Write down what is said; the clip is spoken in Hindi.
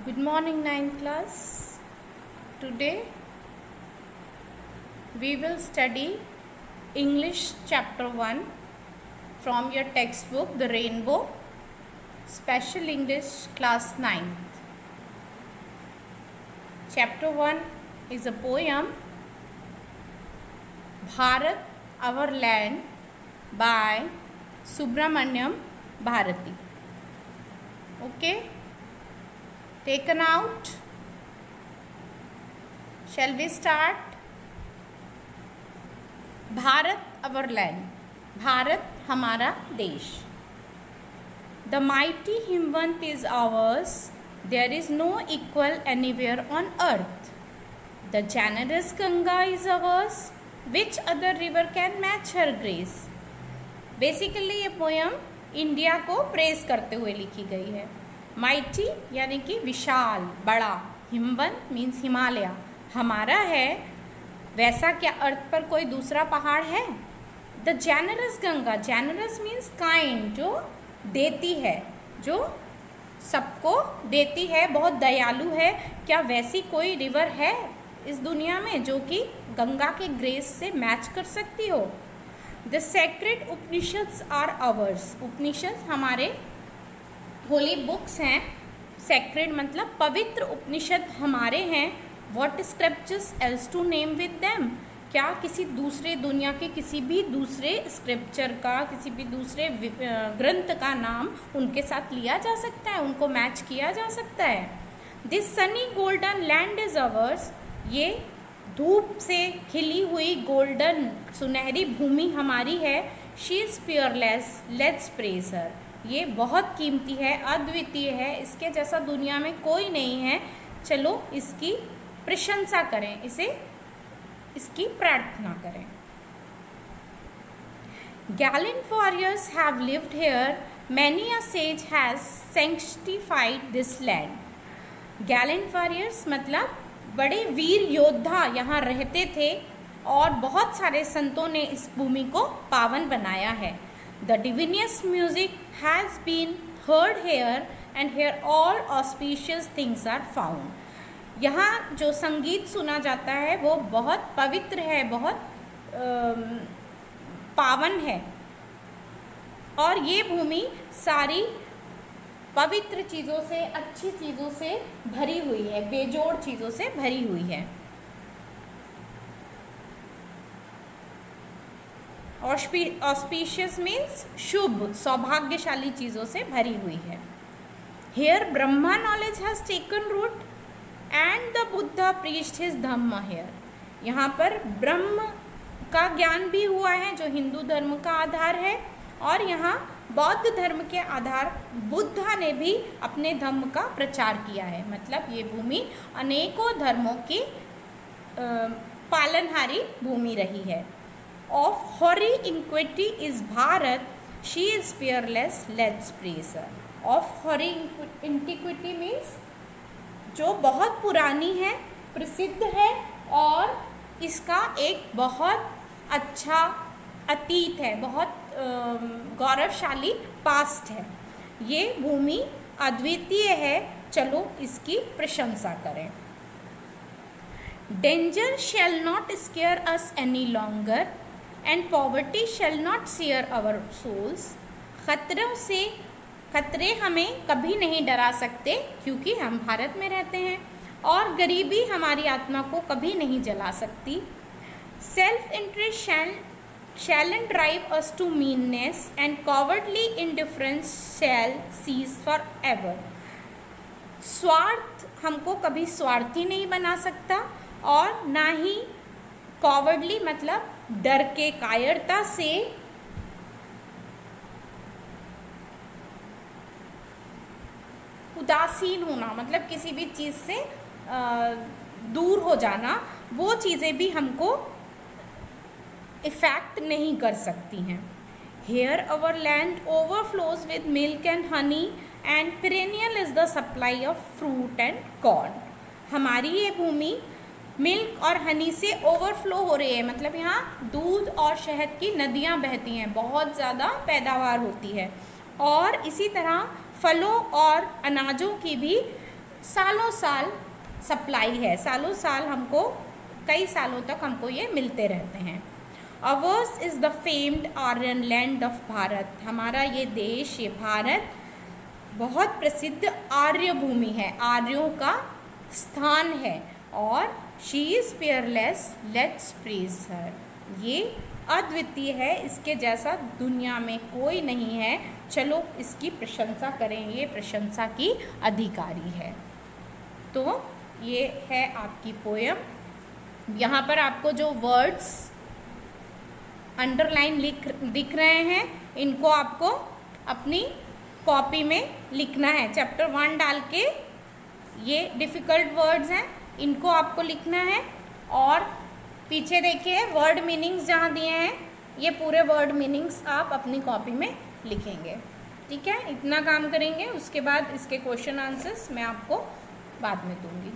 Good morning, 9th class. Today we will study English chapter 1 from your textbook The Rainbow, Special English class 9th. Chapter 1 is a poem Bharat Our Land by Subramanyam Bharati. Okay, taken out. Shall we start? Bharat our land, Bharat हमारा देश. The mighty Himvant is ours, there is no equal anywhere on earth. The generous Ganga is ours, which other river can match her grace? Basically ये पोयम इंडिया को प्रेज करते हुए लिखी गई है. माइटी यानी कि विशाल, बड़ा. हिमवंत मीन्स हिमालय, हमारा है. वैसा क्या अर्थ पर कोई दूसरा पहाड़ है? The generous Ganga, generous means kind, जो देती है, जो सबको देती है, बहुत दयालु है. क्या वैसी कोई रिवर है इस दुनिया में जो कि गंगा के ग्रेस से मैच कर सकती हो? The sacred Upanishads are ours, Upanishad हमारे होली बुक्स हैं. सेक्रेड मतलब पवित्र, उपनिषद हमारे हैं. What scriptures else to name with them, क्या किसी दूसरे दुनिया के किसी भी दूसरे स्क्रिप्चर का, किसी भी दूसरे ग्रंथ का नाम उनके साथ लिया जा सकता है, उनको मैच किया जा सकता है? This Sunny golden land is ours, ये धूप से खिली हुई गोल्डन सुनहरी भूमि हमारी है. She is peerless, let's praise her, ये बहुत कीमती है, अद्वितीय है, इसके जैसा दुनिया में कोई नहीं है, चलो इसकी प्रशंसा करें, इसकी प्रार्थना करें. Gallant warriors have lived here, many a sage has sanctified this land. Gallant warriors मतलब बड़े वीर योद्धा यहाँ रहते थे और बहुत सारे संतों ने इस भूमि को पावन बनाया है. The divinest music has been heard here and here all auspicious things are found. यहाँ जो संगीत सुना जाता है वो बहुत पवित्र है, बहुत पावन है, और ये भूमि सारी पवित्र चीज़ों से, अच्छी चीज़ों से भरी हुई है, बेजोड़ चीज़ों से भरी हुई है. ऑस्पिशियस मीन्स शुभ, सौभाग्यशाली चीज़ों से भरी हुई है. Here Brahma knowledge has taken root and the Buddha preached his dhamma here. यहाँ पर ब्रह्म का ज्ञान भी हुआ है जो हिंदू धर्म का आधार है, और यहाँ बौद्ध धर्म के आधार बुद्धा ने भी अपने धम्म का प्रचार किया है. मतलब ये भूमि अनेकों धर्मों की पालनहारी भूमि रही है. Of hoary antiquity is Bharat, she is peerless, let's praise her. Of hoary antiquity means जो बहुत पुरानी है, प्रसिद्ध है, और इसका एक बहुत अच्छा अतीत है, बहुत गौरवशाली पास्ट है. ये भूमि अद्वितीय है, चलो इसकी प्रशंसा करें. Danger shall not scare us any longer and poverty shall not sear our souls. खतरे हमें कभी नहीं डरा सकते क्योंकि हम भारत में रहते हैं, और गरीबी हमारी आत्मा को कभी नहीं जला सकती. Self interest shall drive us to meanness and cowardly indifference shall cease forever. स्वार्थ हमको कभी स्वार्थी नहीं बना सकता, और ना ही कॉवर्डली मतलब डर के, कायरता से उदासीन होना, मतलब किसी भी चीज़ से दूर हो जाना, वो चीज़ें भी हमको इफेक्ट नहीं कर सकती हैं. Here our land overflows with milk and honey and perennial is the supply of fruit and corn. हमारी ये भूमि मिल्क और हनी से ओवरफ्लो हो रही है, मतलब यहाँ दूध और शहद की नदियाँ बहती हैं, बहुत ज़्यादा पैदावार होती है, और इसी तरह फलों और अनाजों की भी सालों साल सप्लाई है, सालों साल हमको, कई सालों तक हमको ये मिलते रहते हैं। Ours is the famed Aryan land of Bharat, हमारा ये देश, ये भारत बहुत प्रसिद्ध आर्य भूमि है, आर्यों का स्थान है। और she is peerless, let's praise her, ये अद्वितीय है, इसके जैसा दुनिया में कोई नहीं है, चलो इसकी प्रशंसा करें, ये प्रशंसा की अधिकारी है। तो ये है आपकी पोयम। यहाँ पर आपको जो वर्ड्स अंडरलाइन दिख रहे हैं, इनको आपको अपनी कॉपी में लिखना है। चैप्टर 1 डाल के ये डिफ़िकल्ट वर्ड्स हैं, इनको आपको लिखना है। और पीछे देखिए वर्ड मीनिंग्स जहाँ दिए हैं, ये पूरे वर्ड मीनिंग्स आप अपनी कॉपी में लिखेंगे। ठीक है, इतना काम करेंगे, उसके बाद इसके क्वेश्चन आंसर्स मैं आपको बाद में दूंगी।